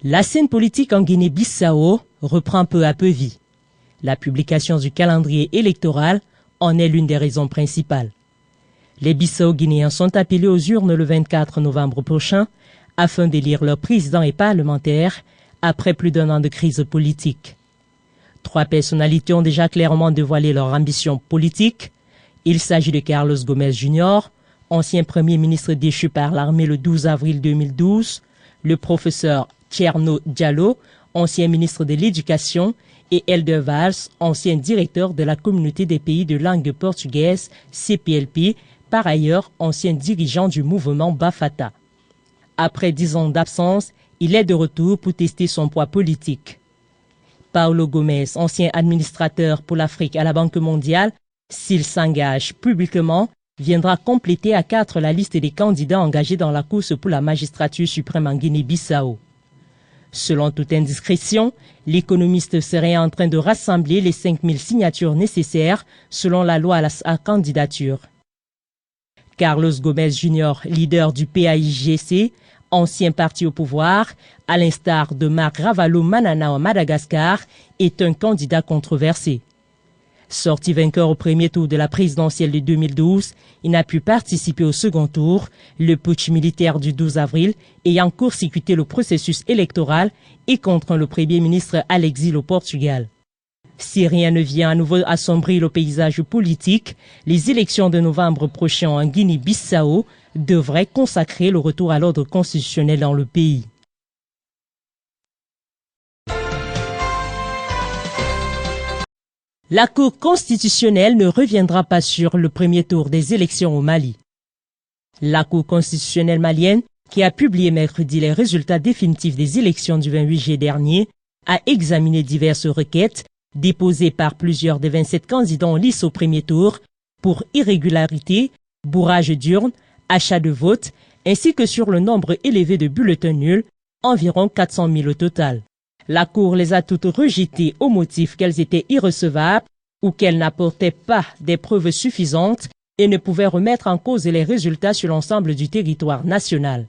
La scène politique en Guinée-Bissau reprend peu à peu vie. La publication du calendrier électoral en est l'une des raisons principales. Les Bissau-Guinéens sont appelés aux urnes le 24 novembre prochain afin d'élire leur président et parlementaire après plus d'un an de crise politique. 3 personnalités ont déjà clairement dévoilé leur ambition politique. Il s'agit de Carlos Gomes Jr., ancien premier ministre déchu par l'armée le 12 avril 2012, le professeur Thierno Diallo, ancien ministre de l'Éducation, et Helder Valls, ancien directeur de la communauté des pays de langue portugaise, CPLP, par ailleurs ancien dirigeant du mouvement Bafata. Après 10 ans d'absence, il est de retour pour tester son poids politique. Paulo Gomes, ancien administrateur pour l'Afrique à la Banque mondiale, s'il s'engage publiquement, viendra compléter à 4 la liste des candidats engagés dans la course pour la magistrature suprême en Guinée-Bissau. Selon toute indiscrétion, l'économiste serait en train de rassembler les 5000 signatures nécessaires selon la loi à sa candidature. Carlos Gomes Jr., leader du PAIGC, ancien parti au pouvoir, à l'instar de Marc Ravalomanana en Madagascar, est un candidat controversé. Sorti vainqueur au premier tour de la présidentielle de 2012, il n'a pu participer au second tour, le putsch militaire du 12 avril ayant court-circuité le processus électoral et contraint le Premier ministre à l'exil au Portugal. Si rien ne vient à nouveau assombrir le paysage politique, les élections de novembre prochain en Guinée-Bissau devraient consacrer le retour à l'ordre constitutionnel dans le pays. La Cour constitutionnelle ne reviendra pas sur le premier tour des élections au Mali. La Cour constitutionnelle malienne, qui a publié mercredi les résultats définitifs des élections du 28 juillet dernier, a examiné diverses requêtes déposées par plusieurs des 27 candidats en lice au premier tour pour irrégularité, bourrage d'urnes, achat de vote, ainsi que sur le nombre élevé de bulletins nuls, environ 400 000 au total. La Cour les a toutes rejetées au motif qu'elles étaient irrecevables ou qu'elles n'apportaient pas des preuves suffisantes et ne pouvaient remettre en cause les résultats sur l'ensemble du territoire national.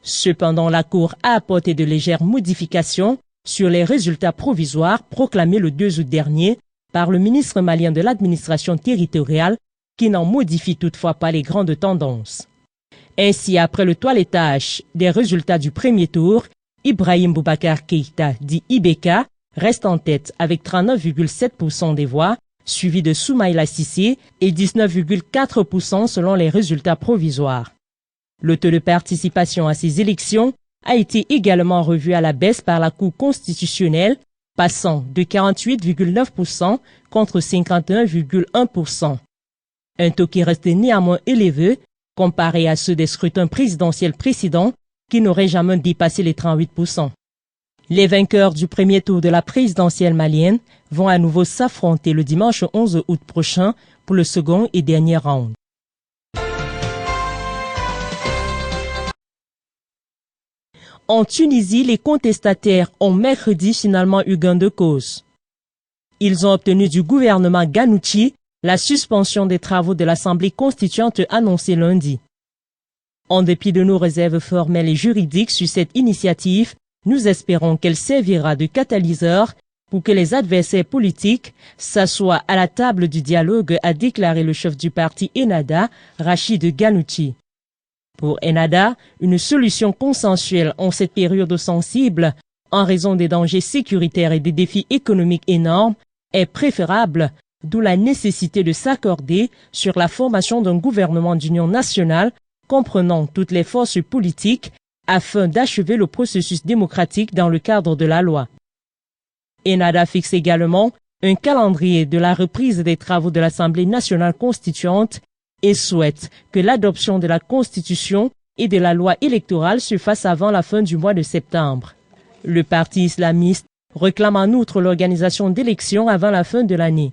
Cependant, la Cour a apporté de légères modifications sur les résultats provisoires proclamés le 2 août dernier par le ministre malien de l'administration territoriale qui n'en modifie toutefois pas les grandes tendances. Ainsi, après le toilettage des résultats du premier tour, Ibrahim Boubacar Keïta, dit Ibeka, reste en tête avec 39,7% des voix, suivi de Soumaïla Cissé et 19,4% selon les résultats provisoires. Le taux de participation à ces élections a été également revu à la baisse par la Cour constitutionnelle, passant de 48,9% contre 51,1%. Un taux qui reste néanmoins élevé comparé à ceux des scrutins présidentiels précédents qui n'auraient jamais dépassé les 38%. Les vainqueurs du premier tour de la présidentielle malienne vont à nouveau s'affronter le dimanche 11 août prochain pour le second et dernier round. En Tunisie, les contestataires ont mercredi finalement eu gain de cause. Ils ont obtenu du gouvernement Ghannouchi la suspension des travaux de l'Assemblée constituante annoncée lundi. En dépit de nos réserves formelles et juridiques sur cette initiative, nous espérons qu'elle servira de catalyseur pour que les adversaires politiques s'assoient à la table du dialogue, a déclaré le chef du parti Ennahda, Rachid Ghannouchi. Pour Ennahda, une solution consensuelle en cette période sensible, en raison des dangers sécuritaires et des défis économiques énormes, est préférable, d'où la nécessité de s'accorder sur la formation d'un gouvernement d'union nationale comprenant toutes les forces politiques afin d'achever le processus démocratique dans le cadre de la loi. Ennahda fixe également un calendrier de la reprise des travaux de l'Assemblée nationale constituante et souhaite que l'adoption de la Constitution et de la loi électorale se fasse avant la fin du mois de septembre. Le parti islamiste réclame en outre l'organisation d'élections avant la fin de l'année.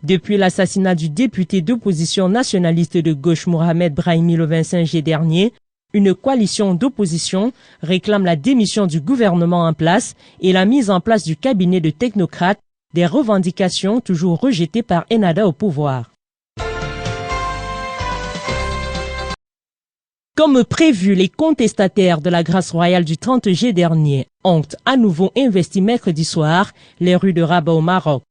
Depuis l'assassinat du député d'opposition nationaliste de gauche Mohamed Brahimi le 25 juillet dernier, une coalition d'opposition réclame la démission du gouvernement en place et la mise en place du cabinet de technocrates, des revendications toujours rejetées par Ennahda au pouvoir. Comme prévu, les contestataires de la grâce royale du 30 juillet dernier ont à nouveau investi mercredi soir les rues de Rabat au Maroc.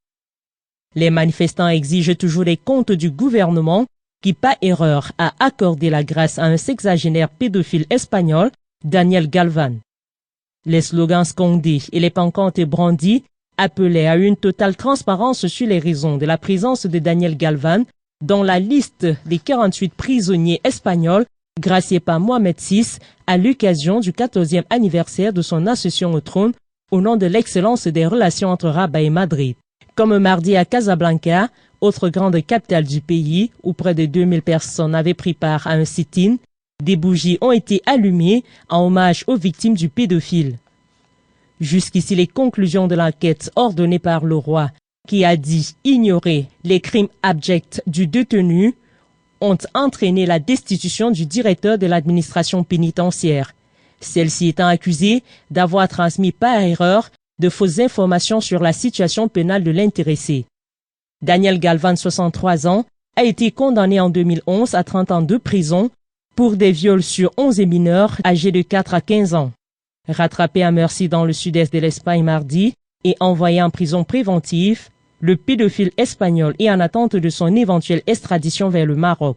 Les manifestants exigent toujours les comptes du gouvernement qui, par erreur, a accordé la grâce à un sexagénaire pédophile espagnol, Daniel Galvan. Les slogans scandés et les pancartes brandies appelaient à une totale transparence sur les raisons de la présence de Daniel Galvan dans la liste des 48 prisonniers espagnols graciés par Mohamed VI à l'occasion du 14e anniversaire de son accession au trône au nom de l'excellence des relations entre Rabat et Madrid. Comme mardi à Casablanca, autre grande capitale du pays, où près de 2000 personnes avaient pris part à un sit-in, des bougies ont été allumées en hommage aux victimes du pédophile. Jusqu'ici, les conclusions de l'enquête ordonnée par le roi, qui a dit ignorer les crimes abjects du détenu, ont entraîné la destitution du directeur de l'administration pénitentiaire, celle-ci étant accusée d'avoir transmis par erreur de fausses informations sur la situation pénale de l'intéressé. Daniel Galvan, 63 ans, a été condamné en 2011 à 30 ans de prison pour des viols sur 11 mineurs âgés de 4 à 15 ans. Rattrapé à Murcie dans le sud-est de l'Espagne mardi et envoyé en prison préventive, le pédophile espagnol est en attente de son éventuelle extradition vers le Maroc.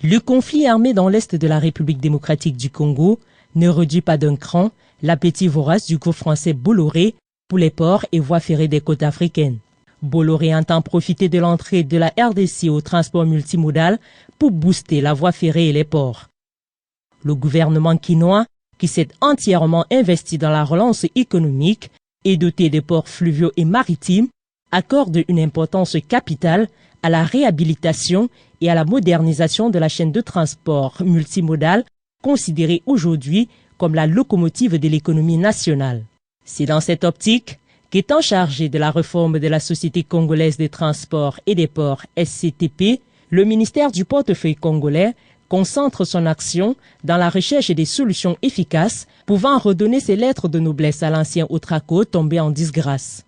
Le conflit armé dans l'est de la République démocratique du Congo ne réduit pas d'un cran l'appétit vorace du groupe français Bolloré pour les ports et voies ferrées des côtes africaines. Bolloré entend profiter de l'entrée de la RDC au transport multimodal pour booster la voie ferrée et les ports. Le gouvernement quinois, qui s'est entièrement investi dans la relance économique et doté de ports fluviaux et maritimes, accorde une importance capitale à la réhabilitation et à la modernisation de la chaîne de transport multimodal, considérée aujourd'hui comme la locomotive de l'économie nationale. C'est dans cette optique qu'étant chargé de la réforme de la Société congolaise des transports et des ports SCTP, le ministère du portefeuille congolais concentre son action dans la recherche des solutions efficaces pouvant redonner ses lettres de noblesse à l'ancien Otraco tombé en disgrâce.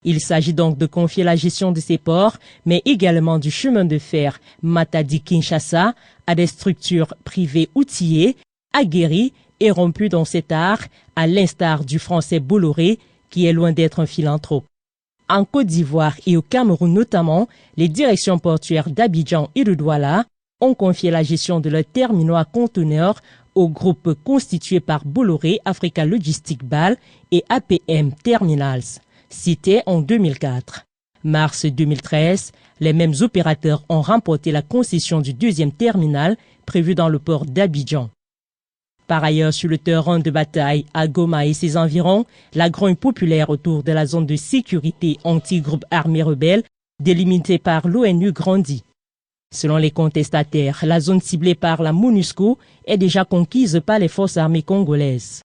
Il s'agit donc de confier la gestion de ces ports, mais également du chemin de fer Matadi-Kinshasa à des structures privées outillées, aguerries et rompues dans cet art, à l'instar du français Bolloré, qui est loin d'être un philanthrope. En Côte d'Ivoire et au Cameroun notamment, les directions portuaires d'Abidjan et de Douala ont confié la gestion de leurs terminaux à conteneurs au groupe constitué par Bolloré, Africa Logistic BAL et APM Terminals, cité en 2004. Mars 2013, les mêmes opérateurs ont remporté la concession du deuxième terminal prévu dans le port d'Abidjan. Par ailleurs, sur le terrain de bataille à Goma et ses environs, la grogne populaire autour de la zone de sécurité anti-groupe armé rebelle délimitée par l'ONU grandit. Selon les contestataires, la zone ciblée par la MONUSCO est déjà conquise par les forces armées congolaises.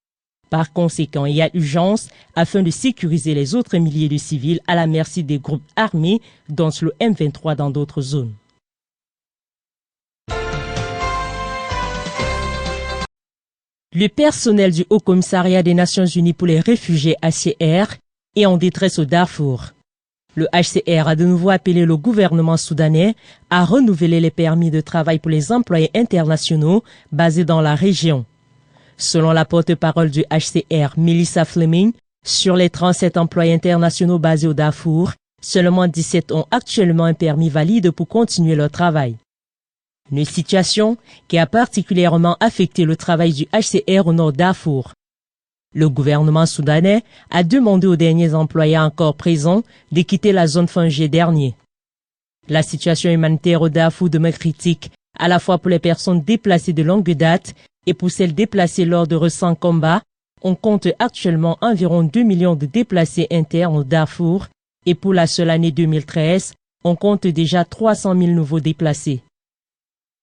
Par conséquent, il y a urgence afin de sécuriser les autres milliers de civils à la merci des groupes armés, dont le M23 dans d'autres zones. Le personnel du Haut Commissariat des Nations Unies pour les réfugiés HCR est en détresse au Darfour. Le HCR a de nouveau appelé le gouvernement soudanais à renouveler les permis de travail pour les employés internationaux basés dans la région. Selon la porte-parole du HCR, Melissa Fleming, sur les 37 employés internationaux basés au Darfour, seulement 17 ont actuellement un permis valide pour continuer leur travail. Une situation qui a particulièrement affecté le travail du HCR au nord Darfour. Le gouvernement soudanais a demandé aux derniers employés encore présents de quitter la zone fin juillet dernier. La situation humanitaire au Darfour demeure critique, à la fois pour les personnes déplacées de longue date et pour celles déplacées lors de récents combats. On compte actuellement environ 2 millions de déplacés internes au Darfour et pour la seule année 2013, on compte déjà 300 000 nouveaux déplacés.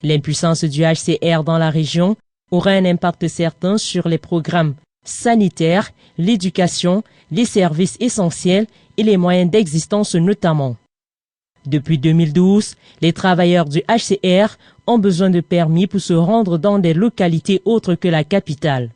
L'impuissance du HCR dans la région aura un impact certain sur les programmes sanitaires, l'éducation, les services essentiels et les moyens d'existence notamment. Depuis 2012, les travailleurs du HCR ont besoin de permis pour se rendre dans des localités autres que la capitale.